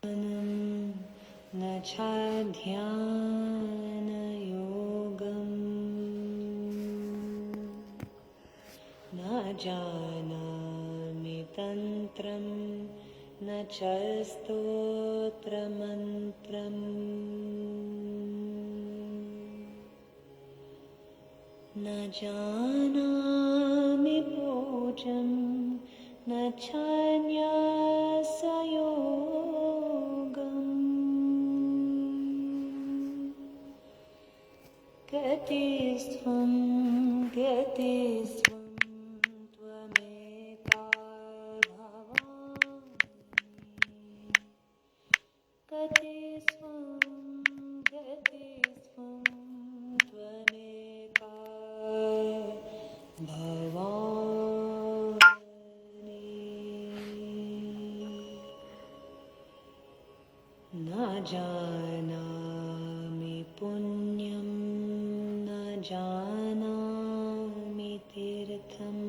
न ध्यानयोगम् न जानामि तन्त्रं न च स्तोत्रमन्त्रम् न जानामि पूजं न च न्यासयोगम् गतिस्त्वं गतिस्त्वं त्वमेका भवानि गतिस्त्वं गतिस्त्वं त्वमेका भवानि न जानामि पुण्यं न जानामि तीर्थम्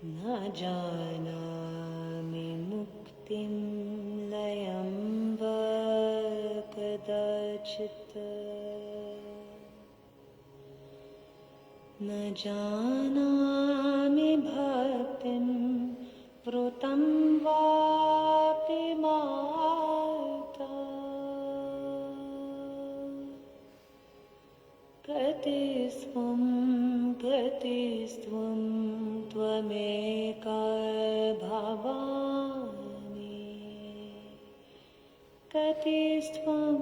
न जानामि मुक्तिं लयं वा कदाचित् न जानामि भक्तिं वृतं वापि माता गतिस्त्वं गतिस्त्वं त्वमेका भवानि गतिस्त्वं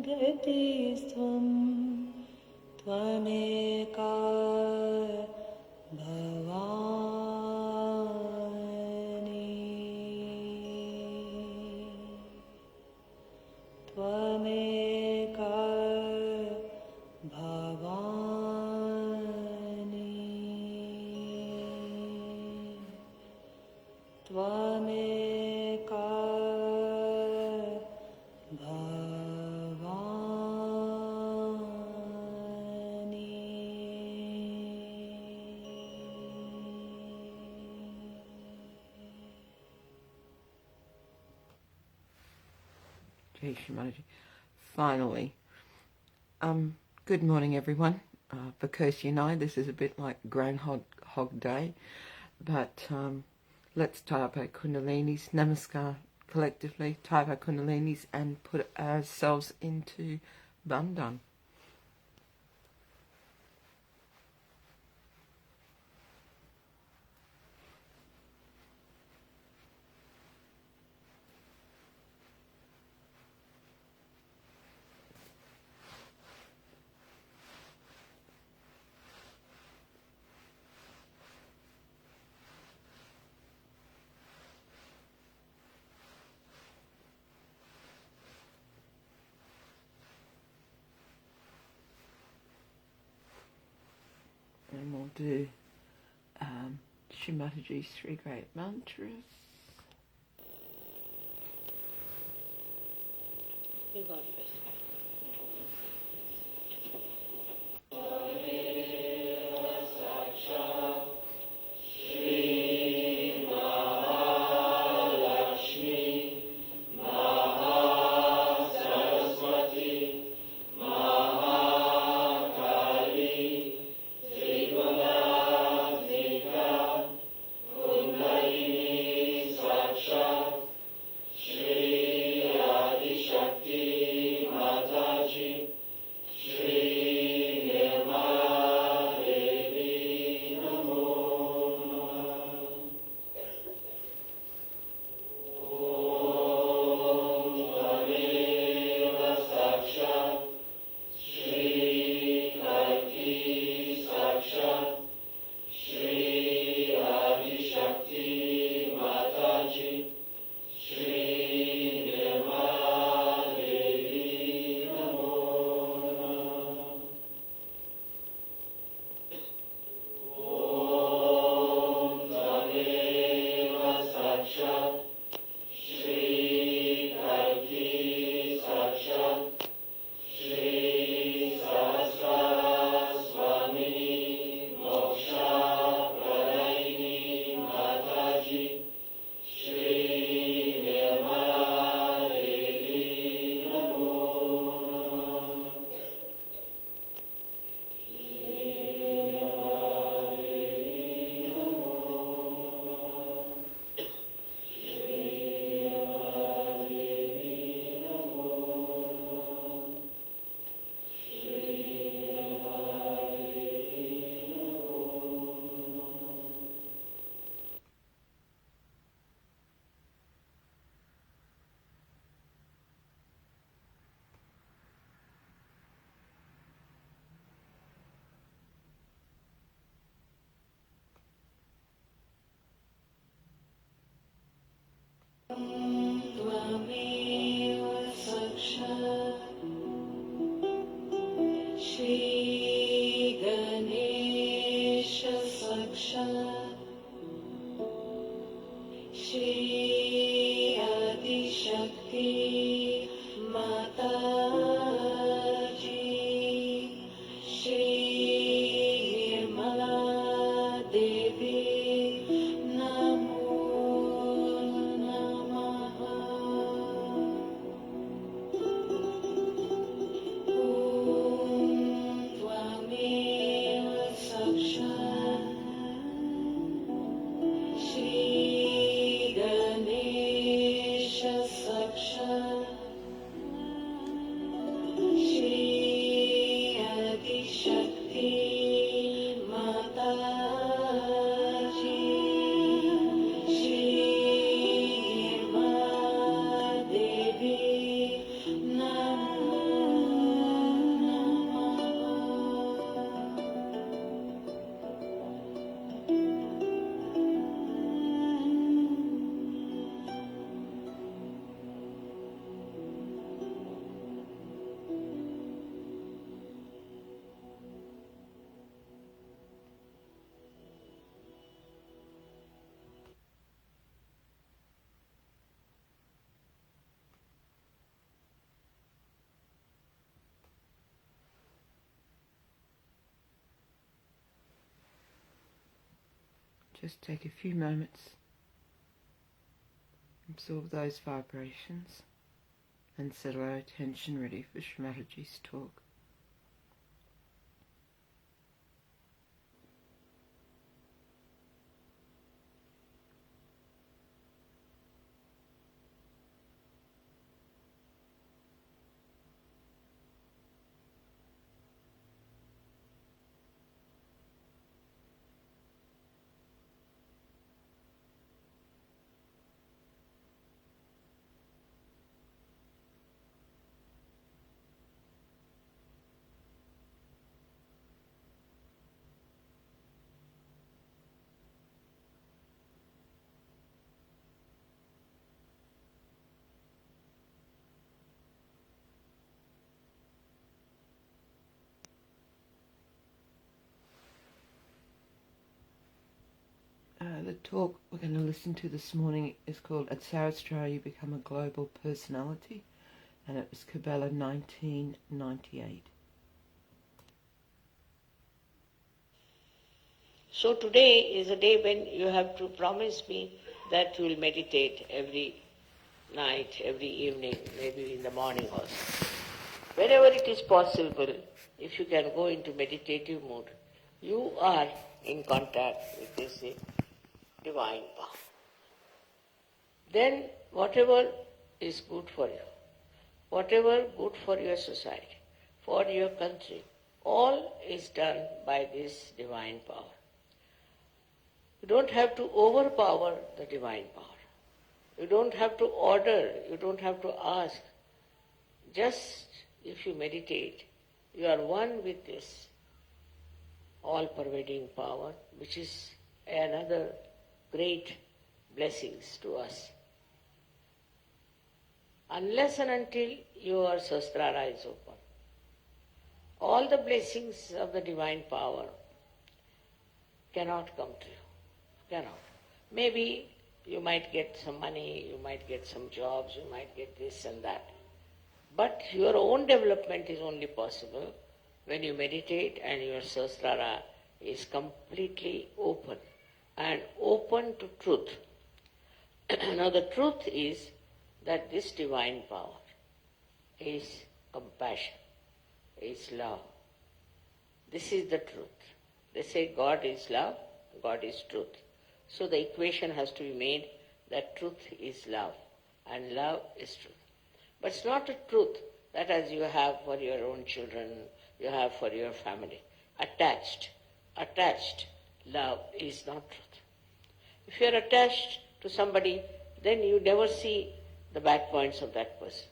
गतिस्त्वं त्वमेका भवानि त्वमेका भवानि त्वमेका Shri Mataji. Finally, good morning everyone. For Kirsty and I, this is a bit like Groundhog Day, but let's tie up our kundalinis, namaskar collectively, tie up our kundalinis and put ourselves into Bandhan. And we'll do Shri Mataji's 3 great mantras. You go first. Shri Adi Shakti Mataji. Shri Ganesha Sakshat Shri Adi Shakti Mataji Shri Mataji Namo Namaha Tvameva Sakshat Shri Ganesha Sakshat Shri Adi Shakti Mataji Shri Mataji Namo Just take a few moments, absorb those vibrations, and settle our attention ready for Shri Mataji's talk. The talk we're going to listen to this morning is called At Sahaja You Become a Global Personality, and it was Kabbalah 1998. So today is a day when you have to promise me that you will meditate every night, every evening, maybe in the morning also. Wherever it is possible, if you can go into meditative mood, you are in contact with this divine power. Then whatever is good for you, whatever good for your society, for your country, all is done by this divine power. You don't have to overpower the divine power. You don't have to order, you don't have to ask. Just if you meditate, you are one with this all-pervading power, which is another great blessings to us. Unless and until your Sahasrara is open, all the blessings of the divine power cannot come to you. Cannot. Maybe you might get some money, you might get some jobs, you might get this and that. But your own development is only possible when you meditate and your Sahasrara is completely open and open to truth. Now the truth is that this divine power is compassion, is love. This is the truth. They say God is love, God is truth. So the equation has to be made that truth is love and love is truth. But it's not a truth that as you have for your own children, you have for your family. Attached love is not truth. If you are attached to somebody, then you never see the bad points of that person.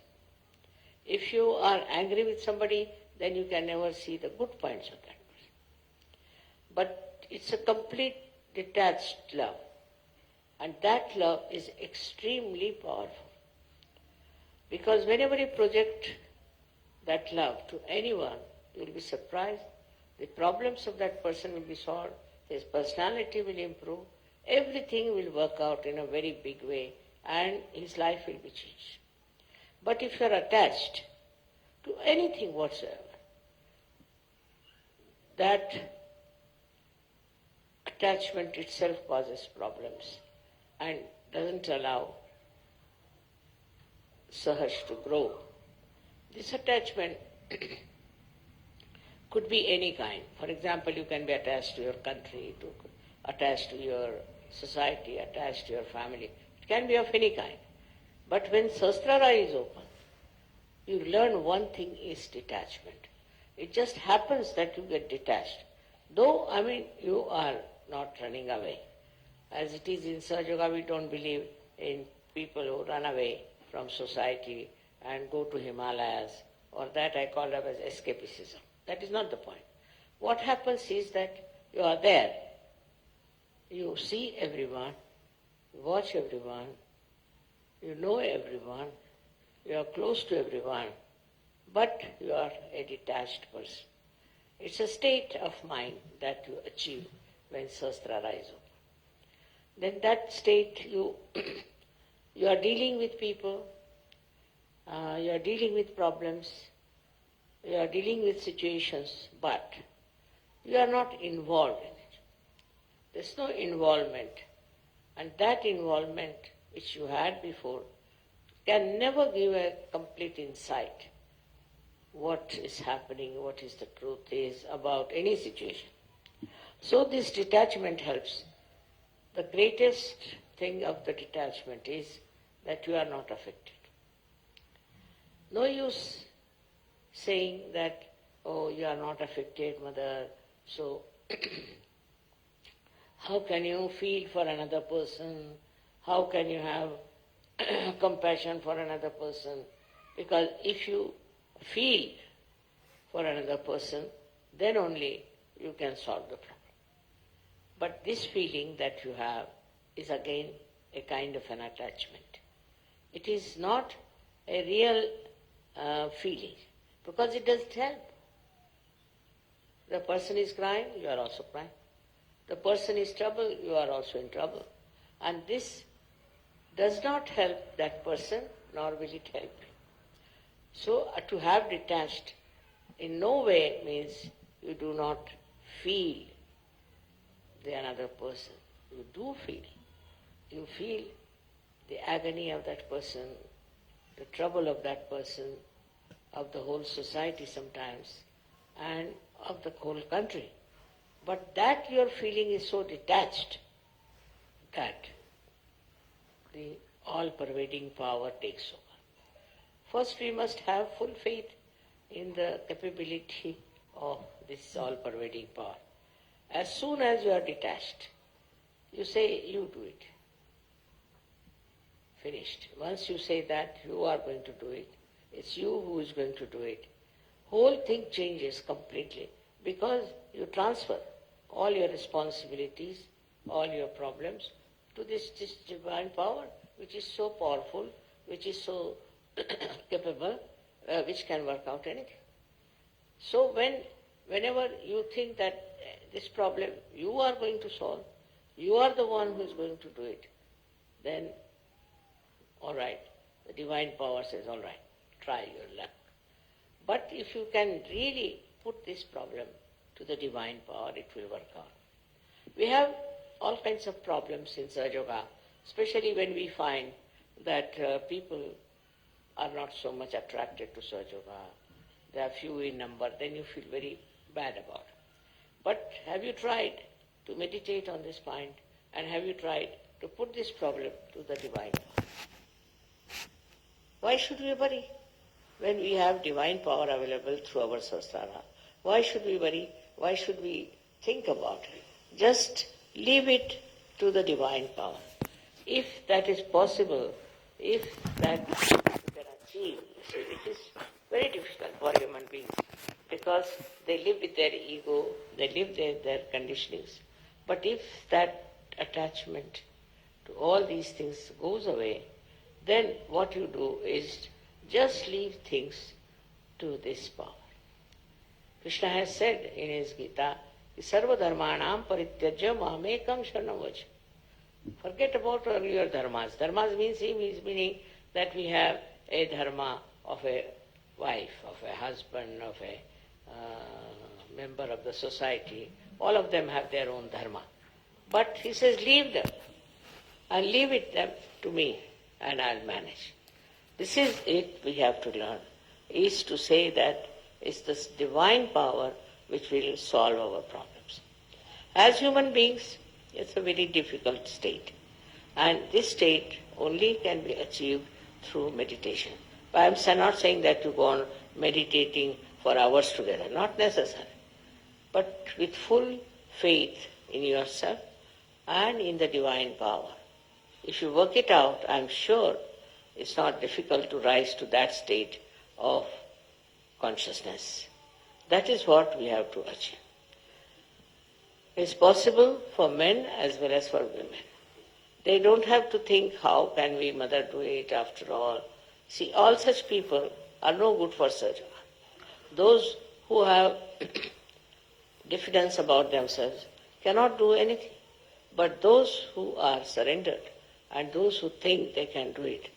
If you are angry with somebody, then you can never see the good points of that person. But it's a complete detached love. And that love is extremely powerful. Because whenever you project that love to anyone, you will be surprised. The problems of that person will be solved, his personality will improve, everything will work out in a very big way, and his life will be changed. But if you are attached to anything whatsoever, that attachment itself causes problems and doesn't allow Sahaja to grow. This attachment could be any kind. For example, you can be attached to your country, attached to your society, attached to your family. It can be of any kind. But when Sahasrara is open, you learn one thing is detachment. It just happens that you get detached. Though, you are not running away. As it is in Sahaja Yoga, we don't believe in people who run away from society and go to Himalayas, or that I call up as escapism. That is not the point. What happens is that you are there. You see everyone, you watch everyone, you know everyone, you are close to everyone, but you are a detached person. It's a state of mind that you achieve when Sahasrara is open. Then that state you are dealing with people, you are dealing with problems, you are dealing with situations, but you are not involved in it. There's no involvement. And that involvement which you had before can never give a complete insight what is happening, what is the truth is about any situation. So this detachment helps. The greatest thing of the detachment is that you are not affected. No use saying that, oh, you are not affected, mother, so how can you feel for another person? How can you have compassion for another person? Because if you feel for another person, then only you can solve the problem. But this feeling that you have is again a kind of an attachment. It is not a real feeling, because it doesn't help. The person is crying, you are also crying. The person is troubled, you are also in trouble. And this does not help that person, nor will it help you. So to have detached in no way means you do not feel the another person. You do feel. You feel the agony of that person, the trouble of that person, of the whole society sometimes, and of the whole country. But that your feeling is so detached that the all-pervading power takes over. First, we must have full faith in the capability of this all-pervading power. As soon as you are detached, you say, you do it. Finished. Once you say that, you are going to do it, it's you who is going to do it, whole thing changes completely, because you transfer all your responsibilities, all your problems to this divine power, which is so powerful, which is so capable, which can work out anything. So whenever you think that this problem you are going to solve, you are the one who is going to do it, then all right, the divine power says, all right, try your luck. But if you can really put this problem to the divine power, it will work out. We have all kinds of problems in Sahaja Yoga, especially when we find that people are not so much attracted to Sahaja Yoga. They are few in number, then you feel very bad about it. But have you tried to meditate on this point, and have you tried to put this problem to the divine power? Why should we worry when we have divine power available through our Sahasrara? Why should we worry? Why should we think about it? Just leave it to the divine power. If that is possible, if that you can achieve, it is very difficult for human beings, because they live with their ego, they live their conditionings. But if that attachment to all these things goes away, then what you do is Just leave things to this power. Krishna has said in his Gita, Sarva dharmanam parityajya mamekam sharanam vaja. Forget about earlier dharmas. Dharmas meaning that we have a dharma of a wife, of a husband, of a member of the society. All of them have their own dharma. But he says, leave them and leave it them to me and I'll manage. This is it we have to learn, is to say that it's this divine power which will solve our problems. As human beings, it's a very difficult state. And this state only can be achieved through meditation. But I'm not saying that you go on meditating for hours together, not necessary. But with full faith in yourself and in the divine power. If you work it out, I'm sure it's not difficult to rise to that state of consciousness. That is what we have to achieve. It's possible for men as well as for women. They don't have to think, how can we, mother, do it after all? See, all such people are no good for Sahaja. Those who have diffidence about themselves cannot do anything. But those who are surrendered and those who think they can do it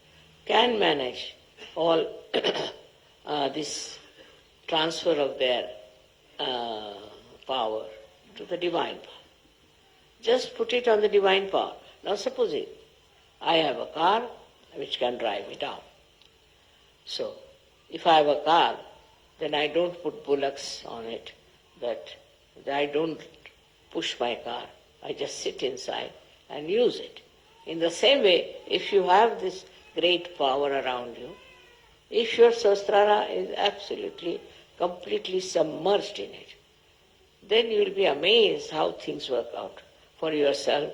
can manage all this transfer of their power to the divine power. Just put it on the divine power. Now supposing I have a car which can drive me down. So if I have a car, then I don't put bullocks on it, that I don't push my car. I just sit inside and use it. In the same way, if you have this great power around you, if your sahasrara is absolutely, completely submerged in it, then you will be amazed how things work out for yourself.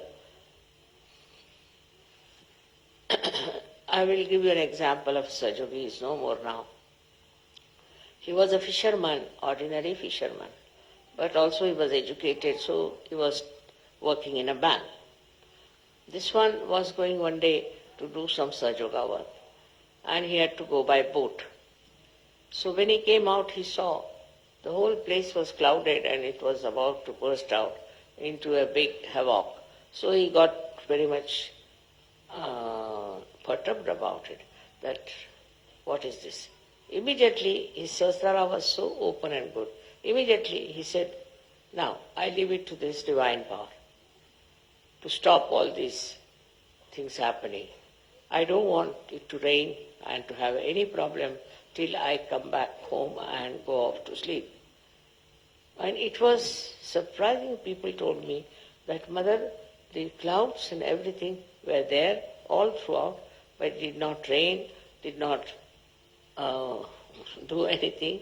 I will give you an example of Sahaja. He is no more now. He was a fisherman, ordinary fisherman, but also he was educated, so he was working in a bank. This one was going one day to do some Sahaja work, and he had to go by boat. So when he came out, he saw the whole place was clouded and it was about to burst out into a big havoc. So he got very much perturbed about it, that what is this? Immediately his sahasrara was so open and good. Immediately he said, now I leave it to this divine power to stop all these things happening. I don't want it to rain and to have any problem till I come back home and go off to sleep. And it was surprising. People told me that, Mother, the clouds and everything were there all throughout, but it did not rain, did not do anything,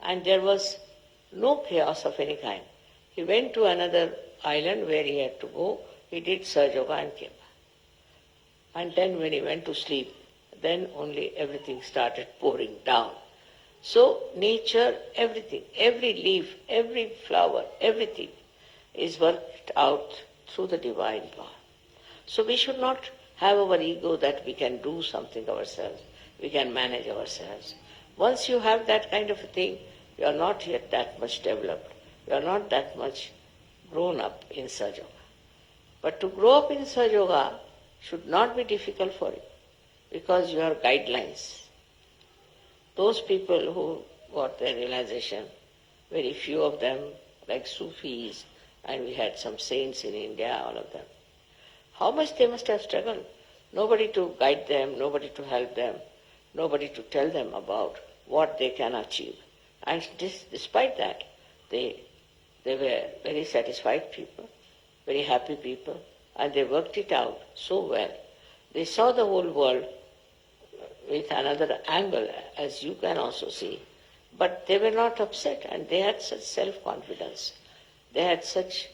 and there was no chaos of any kind. He went to another island where he had to go, he did Sahaja and came back. And then when he went to sleep, then only everything started pouring down. So nature, everything, every leaf, every flower, everything is worked out through the divine power. So we should not have our ego that we can do something ourselves, we can manage ourselves. Once you have that kind of a thing, you are not yet that much developed, you are not that much grown up in Sahaja. But to grow up in Sahaja should not be difficult for you, because you have guidelines. Those people who got their realization, very few of them, like Sufis, and we had some saints in India, all of them, how much they must have struggled. Nobody to guide them, nobody to help them, nobody to tell them about what they can achieve. And despite that, they were very satisfied people, very happy people, and they worked it out so well. They saw the whole world with another angle, as you can also see. But they were not upset, and they had such self-confidence. They had such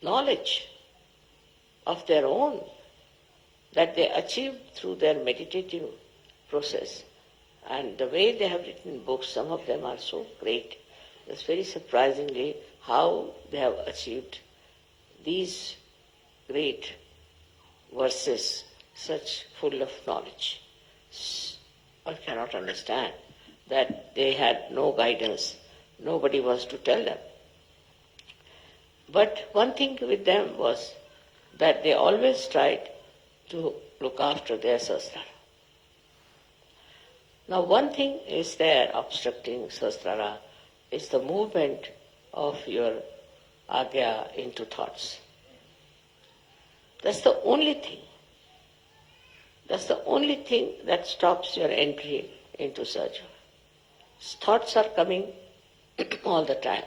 knowledge of their own that they achieved through their meditative process. And the way they have written books, some of them are so great. It's very surprisingly how they have achieved these great verses, such full of knowledge. or cannot understand that they had no guidance. Nobody was to tell them. But one thing with them was that they always tried to look after their sastra. Now one thing is there obstructing sastra is the movement of your agya into thoughts. That's the only thing. That's the only thing that stops your entry into Sahaja. Thoughts are coming all the time.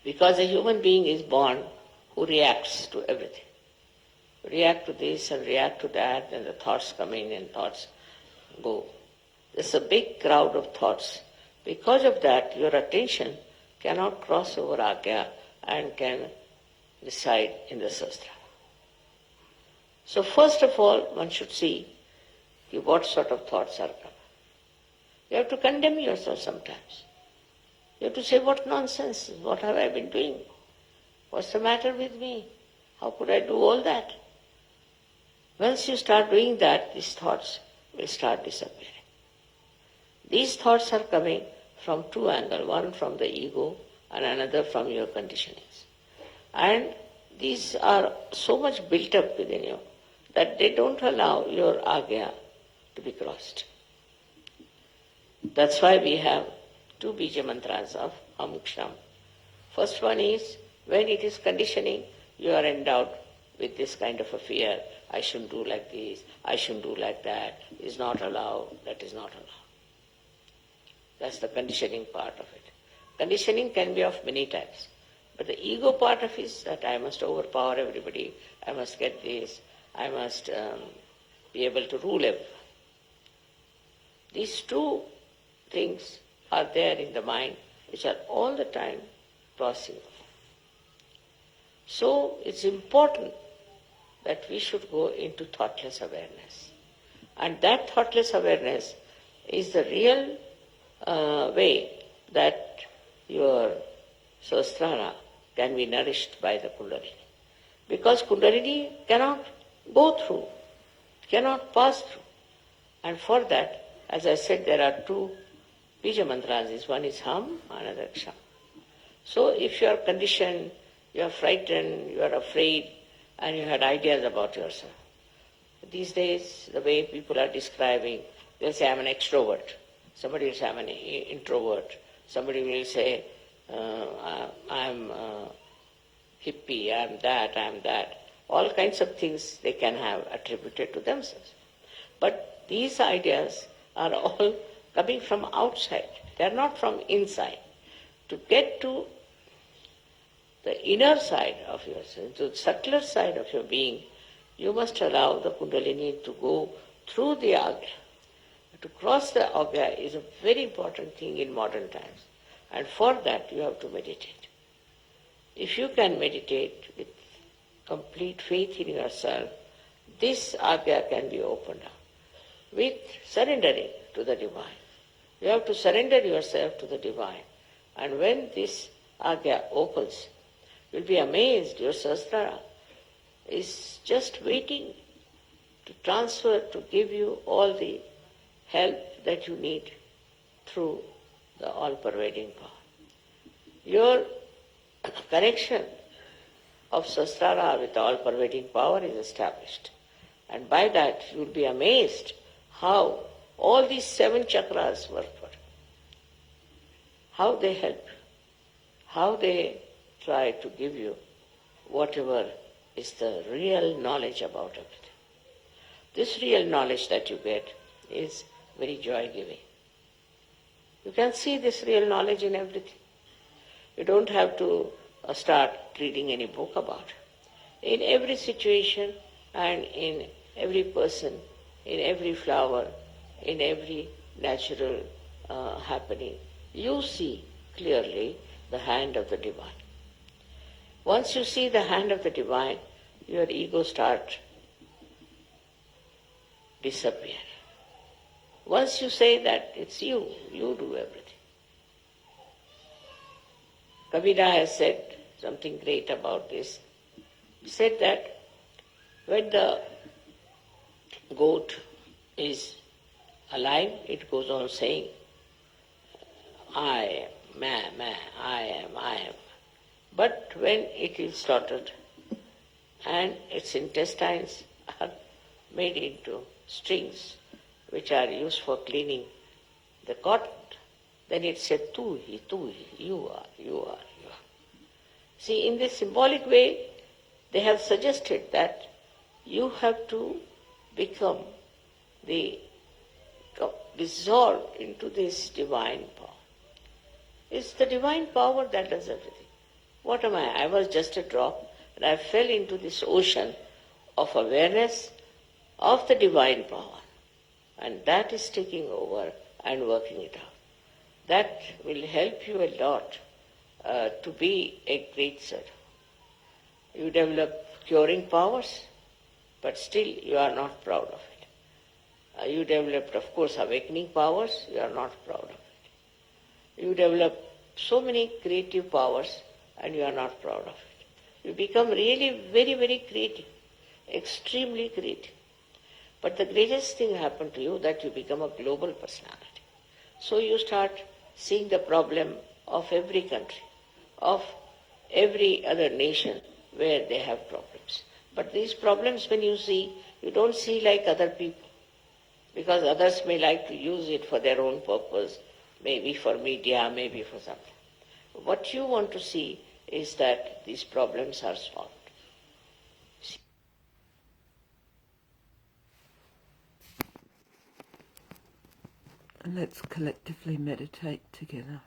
Because a human being is born who reacts to everything. React to this and react to that, and the thoughts come in and thoughts go. There's a big crowd of thoughts. Because of that, your attention cannot cross over agya and can reside in the sastra. So first of all, one should see what sort of thoughts are coming. You have to condemn yourself sometimes. You have to say, what nonsense, what have I been doing? What's the matter with me? How could I do all that? Once you start doing that, these thoughts will start disappearing. These thoughts are coming from two angles, one from the ego and another from your conditionings. And these are so much built up within you that they don't allow your agya to be crossed. That's why we have two bija mantras of Amuksham. First one is, when it is conditioning, you are endowed with this kind of a fear. I shouldn't do like this, I shouldn't do like that, is not allowed, that is not allowed. That's the conditioning part of it. Conditioning can be of many types. But the ego part of it is that I must overpower everybody, I must get this, I must be able to rule everyone. These two things are there in the mind which are all the time crossing. So it's important that we should go into thoughtless awareness. And that thoughtless awareness is the real way that your sahasrara can be nourished by the Kundalini. Because Kundalini cannot go through, cannot pass through. And for that, as I said, there are two bija mantras. One is Ham, another Ksham. So if you are conditioned, you are frightened, you are afraid, and you had ideas about yourself. These days, the way people are describing, they'll say, I'm an extrovert. Somebody will say, I'm an introvert. Somebody will say, I'm hippie, I'm that. All kinds of things they can have attributed to themselves. But these ideas are all coming from outside. They are not from inside. To get to the inner side of yourself, to the subtler side of your being, you must allow the Kundalini to go through the agya. To cross the agya is a very important thing in modern times. And for that you have to meditate. If you can meditate with complete faith in yourself, this agya can be opened up with surrendering to the divine. You have to surrender yourself to the divine. And when this agya opens, you'll be amazed. Your sahasrara is just waiting to transfer, to give you all the help that you need through the all-pervading power. Your connection of sahasrara with the all-pervading power is established. And by that you will be amazed how all these 7 chakras work for you. How they help you. How they try to give you whatever is the real knowledge about everything. This real knowledge that you get is very joy-giving. You can see this real knowledge in everything. You don't have to start reading any book about it. In every situation and in every person, in every flower, in every natural happening, you see clearly the hand of the divine. Once you see the hand of the divine, your ego starts disappearing. Once you say that it's you do everything. Kabira has said something great about this. He said that when the goat is alive, it goes on saying, I am, I am, I am. But when it is slaughtered and its intestines are made into strings which are used for cleaning the cotton, then it said, tu hi, you are, you are, you are. See, in this symbolic way, they have suggested that you have to become dissolved into this divine power. It's the divine power that does everything. What am I? I was just a drop, and I fell into this ocean of awareness of the divine power. And that is taking over and working it out. That will help you a lot to be a great servant. You develop curing powers, but still you are not proud of it. You developed, of course, awakening powers, you are not proud of it. You develop so many creative powers, and you are not proud of it. You become really very, very creative, extremely creative. But the greatest thing happened to you that you become a global personality. So you start seeing the problem of every country, of every other nation where they have problems. But these problems, when you see, you don't see like other people, because others may like to use it for their own purpose, maybe for media, maybe for something. What you want to see is that these problems are solved. And let's collectively meditate together.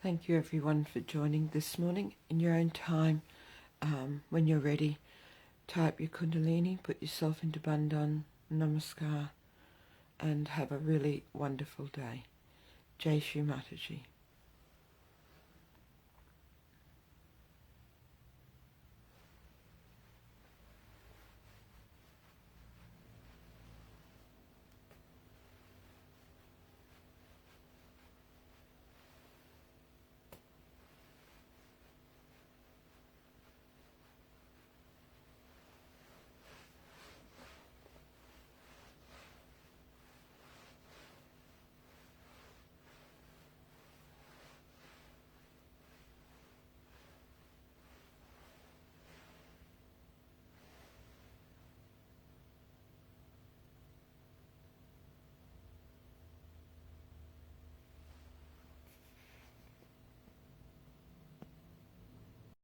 Thank you everyone for joining this morning in your own time. When you're ready, tie up your kundalini, put yourself into bandhan, namaskar, and have a really wonderful day. Jai Shri Mataji.